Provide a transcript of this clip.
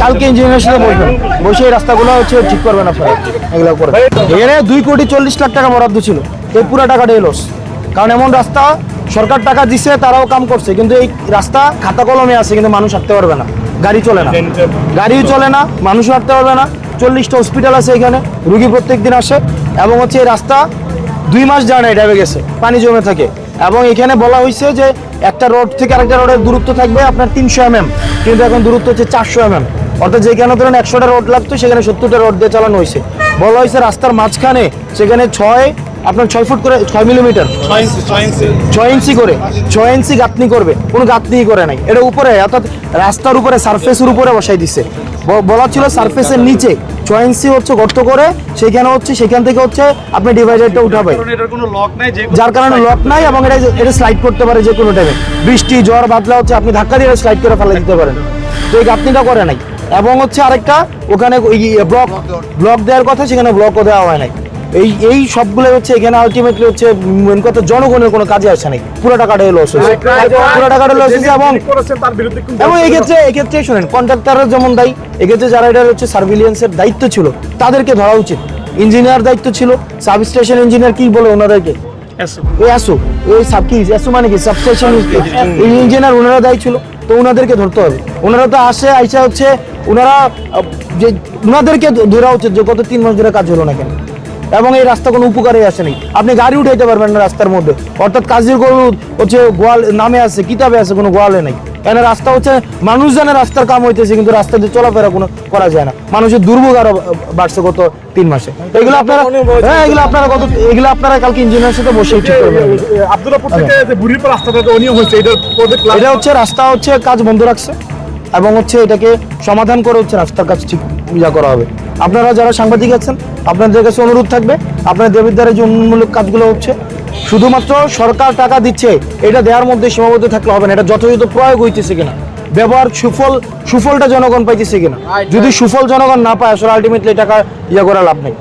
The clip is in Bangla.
কালকে ইঞ্জিনিয়ারের সাথে বলবেন, বসে এই রাস্তাগুলো হচ্ছে ঠিক করবেন আপনারা, এগুলো করে। এখানে 2,40,00,000 টাকা বরাদ্দ ছিল, এই পুরো টাকাটা এলোস। কারণ এমন রাস্তা সরকার টাকা দিছে, তারাও কাম করছে, কিন্তু এই রাস্তা খাতা কলমে আছে, কিন্তু মানুষ হাঁটতে পারবে না, গাড়ি চলে না, গাড়িও চলে না, মানুষও হাঁটতে পারবে না। 40টা হসপিটাল আছে এখানে, রুগী প্রত্যেক দিন আসে, এবং হচ্ছে এই রাস্তা 2 মাস জানে ডেবে গেছে, পানি জমে থাকে। এবং এখানে বলা হয়েছে যে একটা রোড থেকে আরেকটা রোডের দূরত্ব থাকবে আপনার 300 mm, কিন্তু এখন দূরত্ব হচ্ছে 400 mm। অর্থাৎ যেখানে ধরেন 100টা রোড লাগতো, সেখানে 70টা রোড দিয়ে চালানো হয়েছে। বলা হয়েছে রাস্তার মাঝখানে সেখানে 6 ফুট করে 6 মিলিমিটার 6 ইঞ্চি করে 6 ইঞ্চি গাঁথনি করবে, কোনো গাঁথনি করে নাই। এটা উপরে, অর্থাৎ রাস্তার উপরে সারফেসের উপরে বসাই দিচ্ছে। বলা ছিল সারফেসের নিচে 6 ইঞ্চি হচ্ছে গর্ত করে, সেখান থেকে হচ্ছে আপনি ডিভাইডারটা উঠাবে, যার কারণে লক নাই, এবং এটা স্লাইড করতে পারে যে কোনো টাইমে, বৃষ্টি ঝড় বাদলা হচ্ছে আপনি ধাক্কা দিয়ে স্লাইড করে ফেলে দিতে পারেন। তো এই গাঁথনিটা করে নাই। এবং হচ্ছে আরেকটা, ওখানে ব্লক দেওয়ার কথা, সেখানে ব্লকও দেওয়া হয় নাই। এই সবগুলো হচ্ছে এখানে আলটিমেটলি হচ্ছে মেন কথা জনগণের কোনো কাজে আসে নাই, পুরো টাকাটা লস হয়েছে, পুরো টাকাটা লস হয়েছে। এবং এক্ষেত্রে শোনেন, কন্ট্রাক্টরের যেমন দায়ী, এক্ষেত্রে যারা এটা হচ্ছে সার্ভিলিয়েন্সের দায়িত্ব ছিল তাদেরকে ধরা উচিত। ইঞ্জিনিয়ার দায়িত্ব ছিল, সাবস্টেশন ইঞ্জিনিয়ার কি বলে ওনাদেরকে, মানে কি সাবস্টেশন ইঞ্জিনিয়ার, ওনারা দায়ী ছিল, তো ওনাদেরকে ধরতে হবে। ওনারা তো আইসা হচ্ছে ওনাদেরকে ধরা উচিত যে গত 3 মাস ধরে কাজ হলো না কেন, এবং এই রাস্তা কোনো উপকারে আসেনি। আপনি গাড়ি উঠাইতে পারবেন না রাস্তার মধ্যে, অর্থাৎ কাজের গরু হচ্ছে গোয়াল নামে আছে, কিতাবে আছে, কোনো গোয়ালে নেই। এখানে রাস্তা হচ্ছে মানুষ জানে রাস্তার কাম হইতেছে, কিন্তু রাস্তাতে চলাফেরা কোনো করা যায় না। মানুষের দুর্ভোগ আরো বাড়ছে গত 3 মাসে। এগুলো আপনারা কালকে ইঞ্জিনিয়ারের সাথে বসে ঠিক করবেন। এটা হচ্ছে রাস্তা হচ্ছে কাজ বন্ধ রাখছে, এবং হচ্ছে এটাকে সমাধান করে হচ্ছে রাস্তার কাজ ঠিক করা হবে। আপনারা যারা সাংবাদিক আছেন, আপনাদের কাছে অনুরোধ থাকবে, আপনার দেবিদ্বারের যে উন্নয়নমূলক কাজগুলো হচ্ছে, শুধুমাত্র সরকার টাকা দিচ্ছে এটা দেওয়ার মধ্যে সীমাবদ্ধ থাকলে হবে না, এটা যথাযথ প্রয়োগ হইতেছে কিনা, ব্যবহার সুফলটা জনগণ পাইতেছে কিনা। যদি সুফল জনগণ না পায়, আসলে আলটিমেটলি টাকা করা লাভ নেই।